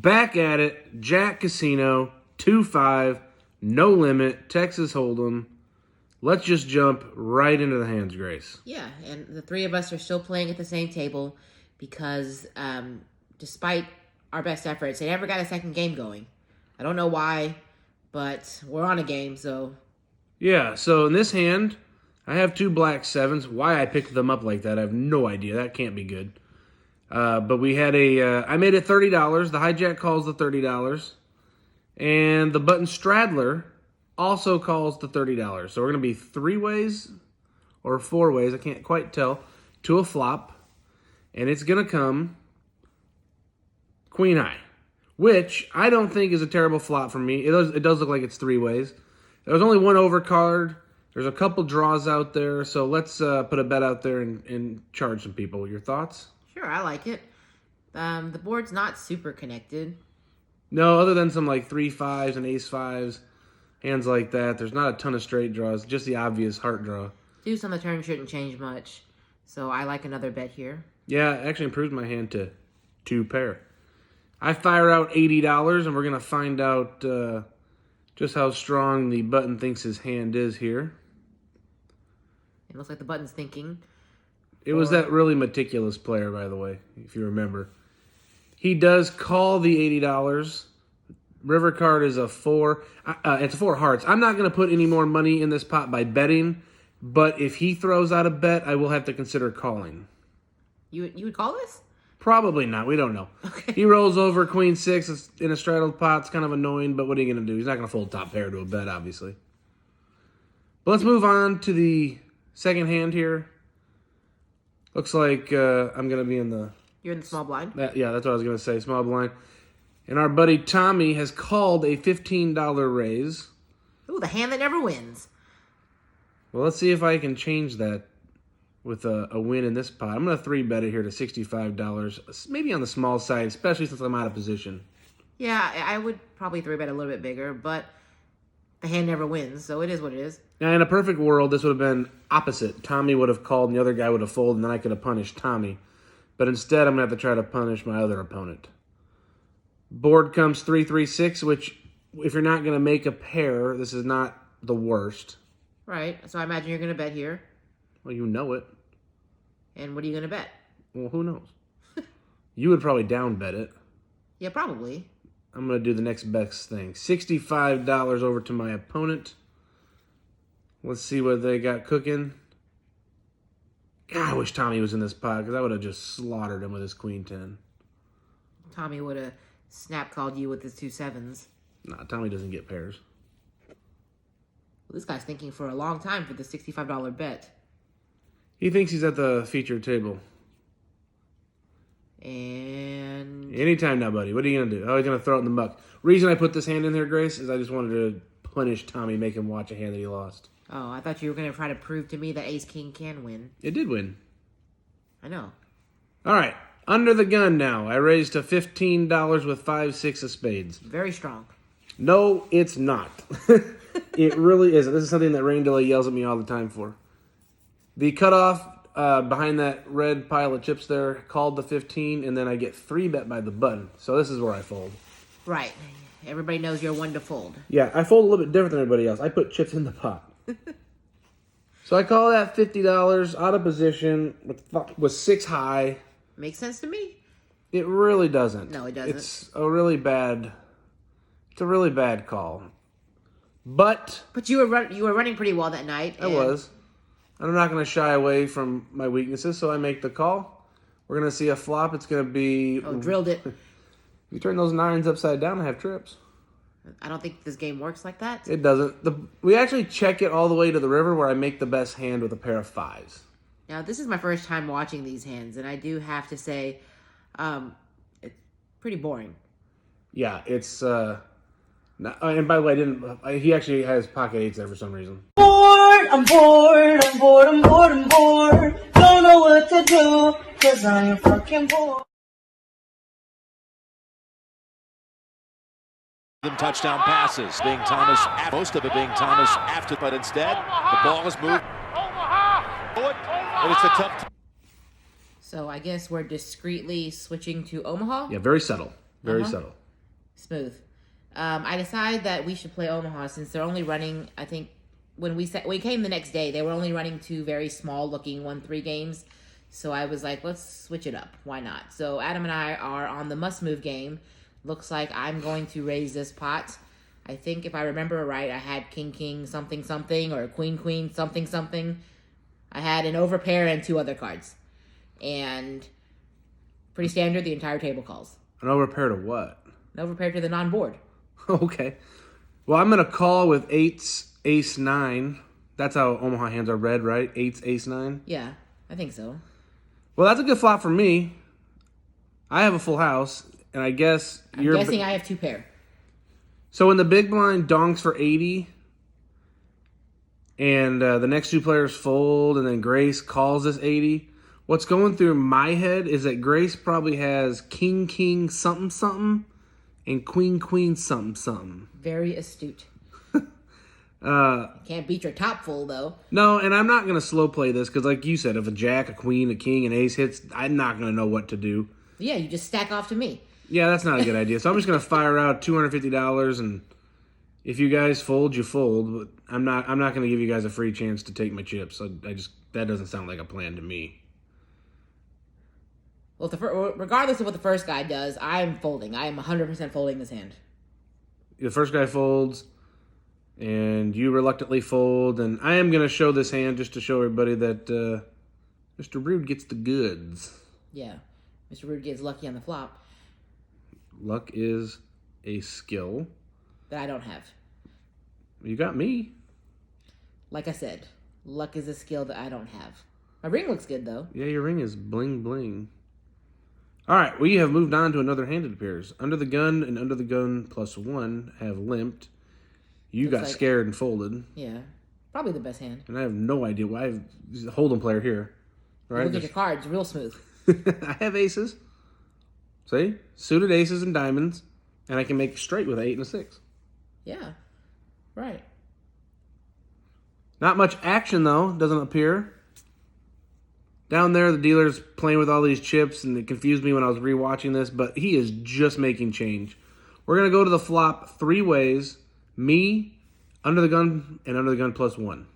Back at it, Jack Casino, 2-5, no limit, Texas Hold'em. Let's just jump right into the hands, Grace. Yeah, and the three of us are still playing at the same table because despite our best efforts, they never got a second game going. I don't know why, but we're on a game, so... Yeah, so in this hand, I have 2 black 7s. Why I picked them up like that, I have no idea. That can't be good. But we had I made it $30. The hijack calls the $30. And the button straddler also calls the $30. So we're going to be 3 ways or 4 ways, I can't quite tell, to a flop. And it's going to come queen high, which I don't think is a terrible flop for me. It does look like it's 3 ways. There's only one overcard. There's a couple draws out there. So let's put a bet out there and charge some people. Your thoughts? Sure, I like it. The board's not super connected. No, other than some like 3-5s and ace-5s, hands like that. There's not a ton of straight draws, just the obvious heart draw. Deuce on the turn shouldn't change much, so I like another bet here. Yeah, it actually improves my hand to 2 pair. I fire out $80, and we're going to find out just how strong the button thinks his hand is here. It looks like the button's thinking. It was that really meticulous player, by the way, if you remember. He does call the $80. River card is a 4. It's 4 hearts. I'm not going to put any more money in this pot by betting, but if he throws out a bet, I will have to consider calling. You would call this? Probably not. We don't know. Okay. He rolls over queen 6 in a straddled pot. It's kind of annoying, but what are you going to do? He's not going to fold top pair to a bet, obviously. But let's move on to the second hand here. Looks like I'm going to be in the... You're in the small blind? Yeah, that's what I was going to say, small blind. And our buddy Tommy has called a $15 raise. Ooh, the hand that never wins. Well, let's see if I can change that with a win in this pot. I'm going to 3-bet it here to $65. Maybe on the small side, especially since I'm out of position. Yeah, I would probably 3-bet a little bit bigger, but the hand never wins, so it is what it is. Now, in a perfect world, this would have been opposite. Tommy would have called and the other guy would have folded, and then I could have punished Tommy. But instead, I'm going to have to try to punish my other opponent. Board comes 3-3-6, which, if you're not going to make a pair, this is not the worst. Right, so I imagine you're going to bet here. Well, you know it. And what are you going to bet? Well, who knows? You would probably down bet it. Yeah, probably. I'm going to do the next best thing. $65 over to my opponent. Let's see what they got cooking. God, I wish Tommy was in this pot because I would have just slaughtered him with his queen 10. Tommy would have snap-called you with his 2 7s. Nah, Tommy doesn't get pairs. Well, this guy's thinking for a long time for the $65 bet. He thinks he's at the featured table. And... Anytime now, buddy. What are you going to do? Oh, he's going to throw it in the muck. Reason I put this hand in there, Grace, is I just wanted to punish Tommy, make him watch a hand that he lost. Oh, I thought you were going to try to prove to me that Ace-King can win. It did win. I know. All right. Under the gun now. I raised to $15 with 5-6 of spades. Very strong. No, it's not. It really isn't. This is something that Rain Delay yells at me all the time for. The cutoff behind that red pile of chips there called the 15, and then I get 3-bet by the button. So this is where I fold. Right. Everybody knows you're one to fold. Yeah, I fold a little bit different than everybody else. I put chips in the pot. So I call that $50 out of position with 6 high. Makes sense to me. It really doesn't. No, it doesn't. It's a really bad call. But you were running pretty well that night. I was. I'm not going to shy away from my weaknesses, so I make the call. We're going to see a flop. It's going to be... Oh, drilled it. If you turn those 9s upside down, I have trips. I don't think this game works like that. It doesn't. We actually check it all the way to the river where I make the best hand with a pair of 5s. Now, this is my first time watching these hands, and I do have to say, it's pretty boring. Yeah, it's... and by the way, he actually has pocket 8s there for some reason. I'm bored. Don't know what to do, 'cause I'm fucking bored. Touchdown passes. Being Thomas, most of it being Thomas after, but instead the ball is moved. And it's a tough. So I guess we're discreetly switching to Omaha. Yeah, very subtle. Very subtle. Smooth. I decided that we should play Omaha since they're only running, I think, when we came the next day, they were only running 2 very small-looking 1-3 games. So I was like, let's switch it up. Why not? So Adam and I are on the must-move game. Looks like I'm going to raise this pot. I think if I remember right, I had king, something, something, or queen, something, something. I had an overpair and 2 other cards. And pretty standard, the entire table calls. An overpair to what? An overpair to the non-board. Okay. Well, I'm going to call with 8's ace 9. That's how Omaha hands are read, right? 8's ace 9? Yeah, I think so. Well, that's a good flop for me. I have a full house, and I guess I'm guessing I have 2 pair. So when the big blind donks for 80, and the next 2 players fold, and then Grace calls this 80, what's going through my head is that Grace probably has king, something, something, and queen, something, something. Very astute. Can't beat your top full, though. No, and I'm not going to slow play this, because like you said, if a jack, a queen, a king, an ace hits, I'm not going to know what to do. Yeah, you just stack off to me. Yeah, that's not a good idea. So I'm just going to fire out $250, and if you guys fold, you fold. But I'm not going to give you guys a free chance to take my chips. That doesn't sound like a plan to me. Well, regardless of what the first guy does, I am folding. I am 100% folding this hand. The first guy folds, and you reluctantly fold, and I am going to show this hand just to show everybody that Mr. Rude gets the goods. Yeah, Mr. Rude gets lucky on the flop. Luck is a skill that I don't have. You got me. Like I said, luck is a skill that I don't have. My ring looks good, though. Yeah, your ring is bling bling. All right, we have moved on to another hand, it appears. Under the gun and under the gun +1 have limped. You got scared and folded. Yeah, probably the best hand. And I have no idea why. He's a hold'em player here. Right? Look at your cards, real smooth. I have aces. See? Suited aces and diamonds. And I can make straight with an 8 and a 6. Yeah, right. Not much action, though, doesn't appear. Down there, the dealer's playing with all these chips, and it confused me when I was rewatching this, but he is just making change. We're going to go to the flop 3 ways. Me, under the gun, and under the gun +1.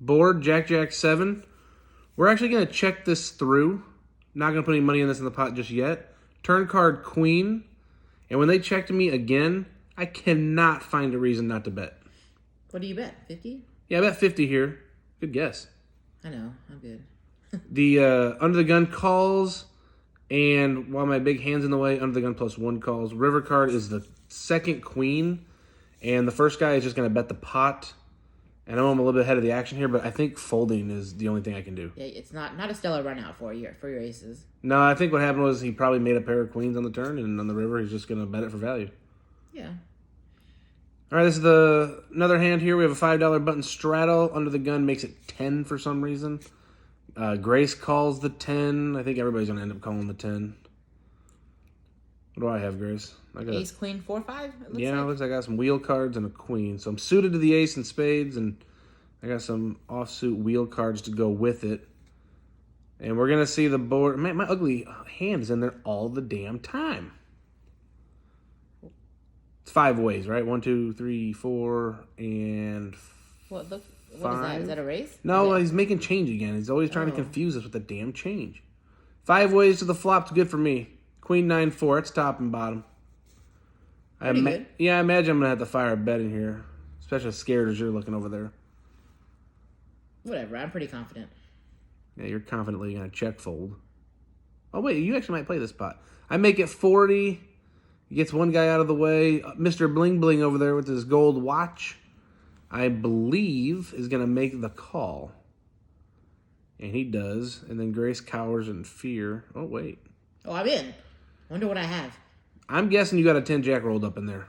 Board, Jack, 7. We're actually going to check this through. Not going to put any money in this in the pot just yet. Turn card, Queen. And when they checked me again, I cannot find a reason not to bet. What do you bet, 50? Yeah, I bet 50 here. Good guess. I know, I'm good. The under the gun calls, and while my big hand's in the way, under the gun +1 calls. River card is the second queen, and the first guy is just going to bet the pot. And I know I'm a little bit ahead of the action here, but I think folding is the only thing I can do. Yeah, it's not a stellar run out for your aces. No, I think what happened was he probably made a pair of queens on the turn, and on the river he's just going to bet it for value. Yeah. All right, this is another hand here. We have a $5 button straddle. Under the gun makes it 10 for some reason. Grace calls the 10. I think everybody's going to end up calling the 10. What do I have, Grace? I got ace, queen, 4, 5? Yeah, it looks like I got some wheel cards and a queen. So I'm suited to the ace and spades, and I got some offsuit wheel cards to go with it. And we're going to see the board. Man, my ugly hand is in there all the damn time. It's 5 ways, right? 1, 2, 3, 4, and what is that? Is that a raise? No, he's making change again. He's always trying to confuse us with the damn change. 5 ways to the flop's good for me. Queen, 9, 4. It's top and bottom. Good. Yeah, I imagine I'm going to have to fire a bet in here. Especially as scared as you're looking over there. Whatever, I'm pretty confident. Yeah, you're confidently going to check fold. Oh, wait, you actually might play this pot. I make it 40. He gets one guy out of the way. Mr. Bling Bling over there with his gold watch, I believe, is going to make the call. And he does. And then Grace cowers in fear. Oh, wait. Oh, I'm in. Wonder what I have. I'm guessing you got a 10-jack rolled up in there,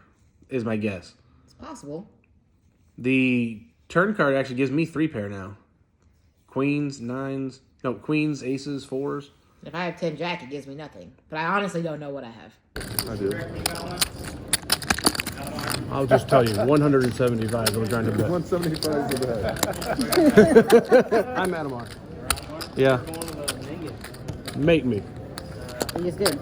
is my guess. It's possible. The turn card actually gives me 3 pair now. Queens, 9s. No, queens, aces, 4s. If I have 10-jack, it gives me nothing. But I honestly don't know what I have. I do. I'll just tell you, 175 we're trying to bet. 175 is the bet. I'm Adamar. Yeah. Make me. He just did.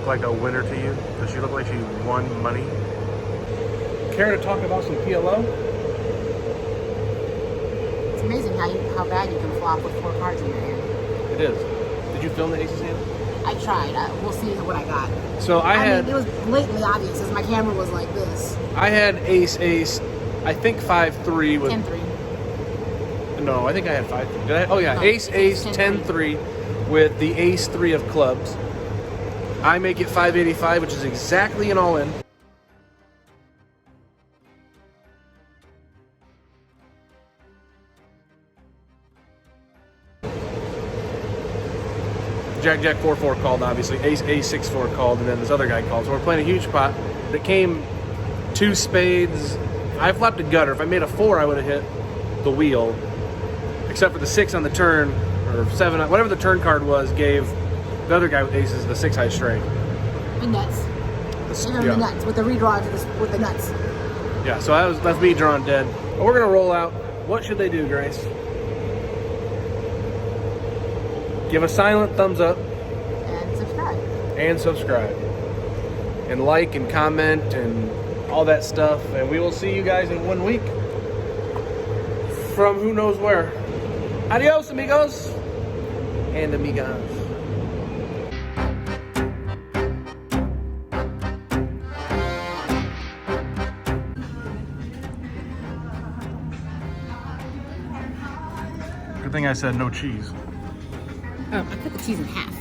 look like a winner to you? Does she look like she won money? Care to talk about some PLO? It's amazing how bad you can flop with 4 cards in your hand. It is. Did you film the aces hand? I tried. We'll see what I got. So I mean, it was blatantly obvious as my camera was like this. I had ace, I think 5-3 with 10-3. No, I think I had 5-3. Did I? Oh yeah, No, ace, it's 10-3 with the ace 3 of clubs. I make it 585, which is exactly an all-in. Jack 4-4 called, obviously. Ace 6-4 called, and then this other guy called. So we're playing a huge pot. It came 2 spades. I flopped a gutter. If I made a 4, I would have hit the wheel. Except for the 6 on the turn, or 7, whatever the turn card was, gave the other guy with aces the 6 high straight. The nuts. Yeah. The nuts with the redraw with the nuts. Yeah, so that's me drawing dead. But we're gonna roll out. What should they do, Grace? Give a silent thumbs up And subscribe. and subscribe. And like and comment and all that stuff. And we will see you guys in 1 week from who knows where. Adios, amigos and amigas. Good thing I said no cheese. Oh, I cut the cheese in half.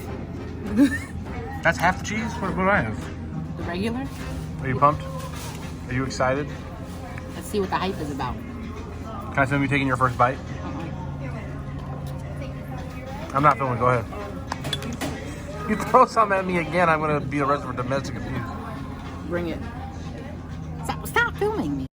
That's half the cheese? What do I have? The regular? Are you pumped? Are you excited? Let's see what the hype is about. Can I film you taking your first bite? I'm not filming, go ahead. You throw something at me again, I'm gonna be arrested for domestic abuse. Bring it. Stop filming me.